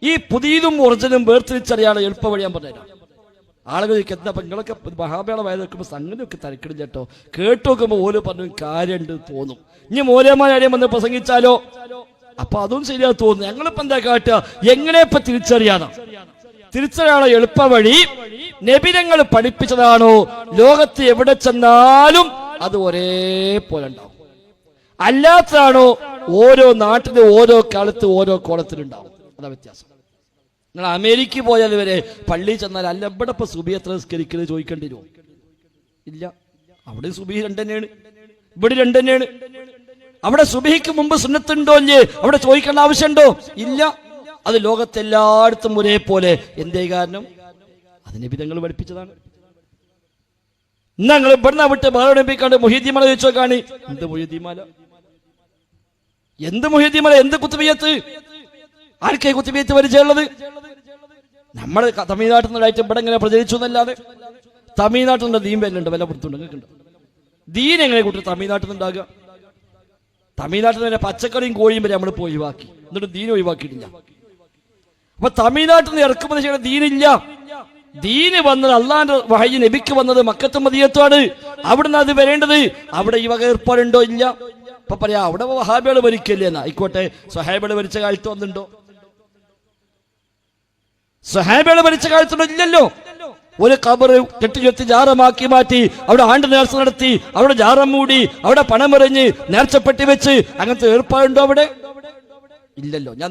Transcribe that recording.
ഈ പുതിയതും ഒറിജിനും വേർതിരിച്ചറിയാനുള്ള എളുപ്പ വഴി ഞാൻ പറഞ്ഞുതരാം. ആളുകൾക്ക് എന്താ നിങ്ങളൊക്കെ മഹാബേള വായ നോക്കുമ്പോൾ സംഗതിയൊക്കെ തരക്കിടും ചേട്ടോ, കേട്ടു നോക്കുമ്പോൾ ഓരോ പറഞ്ഞു കാര്യമുണ്ട് തോന്നും. ഇനി മൂലമാരും വന്ന് പ്രസംഗിച്ചാലോ, അപ്പൊ അതും ശരിയാ തോന്നുന്നു. ഞങ്ങളിപ്പോ എന്താ കാട്ടുക, എങ്ങനെ ഇപ്പൊ തിരിച്ചറിയാനുള്ള എളുപ്പ വഴി നബിതങ്ങൾ പഠിപ്പിച്ചതാണോ ലോകത്ത് എവിടെ ചെന്നാലും അത് ഒരേപോലെ ഉണ്ടാവും. അല്ലാത്തതാണോ ഓരോ നാട്ടിലും ഓരോ കാലത്ത് ഓരോ കോളത്തിലുണ്ടാവും. അതാ വ്യത്യാസം. നിങ്ങൾ അമേരിക്ക പോയാൽ വരെ പള്ളിയിൽ ചെന്നാൽ അല്ല ഇവിടെ ഇപ്പൊ സുബഹി എത്ര നിസ്കരിക്കുന്നത് ചോദിക്കേണ്ടി വരുമോ? ഇല്ല, അവിടെ സുബഹി 2 തന്നെയാണ്, ഇവിടെ 2 തന്നെയാണ്. അവിടെ സുബഹിക്ക് മുമ്പ് സുന്നത്തുണ്ടോ ഇല്ലേ അവിടെ ചോദിക്കേണ്ട ആവശ്യമുണ്ടോ? ഇല്ല. അത് ലോകത്തെല്ലായിടത്തും ഒരേപോലെ. എന്തേ കാരണം? അത് നബിതങ്ങൾ പഠിപ്പിച്ചതാണ്. ഞങ്ങൾ ഇവിടുന്ന് വിട്ട് ബാലപ്പിക്കാണ്ട് മുഹീദ്ദീൻമാല ചോദിച്ചു നോക്കാണ്. എന്ത് മുഹീദ്ദീൻമാല, എന്ത് മുഹീദ്ദീൻമാല, എന്ത് കുത്തുബിയ്യത്ത്? ആർക്കേ കുത്തുബിയ്യത്ത് പരിചയമുള്ളത്? നമ്മൾ തമിഴ്നാട്ടിൽ നിന്നായിട്ട് ഇവിടെ ഇങ്ങനെ പ്രചരിച്ചു എന്നല്ലാതെ തമിഴ്നാട്ടിൽ നിന്ന് ദീൻ വരുന്നുണ്ട്, വില കൊടുത്തുണ്ട്. ദീൻ എങ്ങനെ കൂട്ടി തമിഴ്നാട്ടിൽ നിന്നുണ്ടാകുക? തമിഴ്നാട്ടിൽ നിന്ന് പച്ചക്കറിയും കോഴിയും വരെ നമ്മൾ പോയി ഒഴിവാക്കി, എന്നിട്ട് ദീൻ ഒഴിവാക്കിയിട്ടില്ല. അപ്പൊ തമിഴ്നാട്ടിൽ നിന്ന് ഇറക്കുമതി ചെയ്യണ ദീനില്ല. ദീന് വന്നത് അള്ളാന്റെ വഹയി നബിക്ക് വന്നത് മക്കത്തും മദീനത്തുമാണ്. അവിടുന്ന് അത് വരേണ്ടത്. അവിടെ ഈ വക ഏർപ്പാടുണ്ടോ? ഇല്ല. ഇപ്പൊ പറയാ അവിടെ വഹാബികൾ ഭരിക്കല്ലേ എന്നാ. ആയിക്കോട്ടെ, സ്വഹാബികൾ ഭരിച്ച കാലത്ത് വന്നിട്ടുണ്ടോ? സ്വഹാബികൾ ഭരിച്ച കാലത്തുണ്ടോ? ഇല്ലല്ലോ. ഒരു ഖബർ കെട്ടിച്ചെത്തി ജാറമാക്കി മാറ്റി അവിടെ ആണ്ട് നേർച്ച നടത്തി, അവിടെ ജാറം മൂടി, അവിടെ പണമെറിഞ്ഞ് നേർച്ചപ്പെട്ടി വെച്ച് അങ്ങനത്തെ ഏർപ്പാടുണ്ടോ അവിടെ? ഇല്ലല്ലോ. ഞാൻ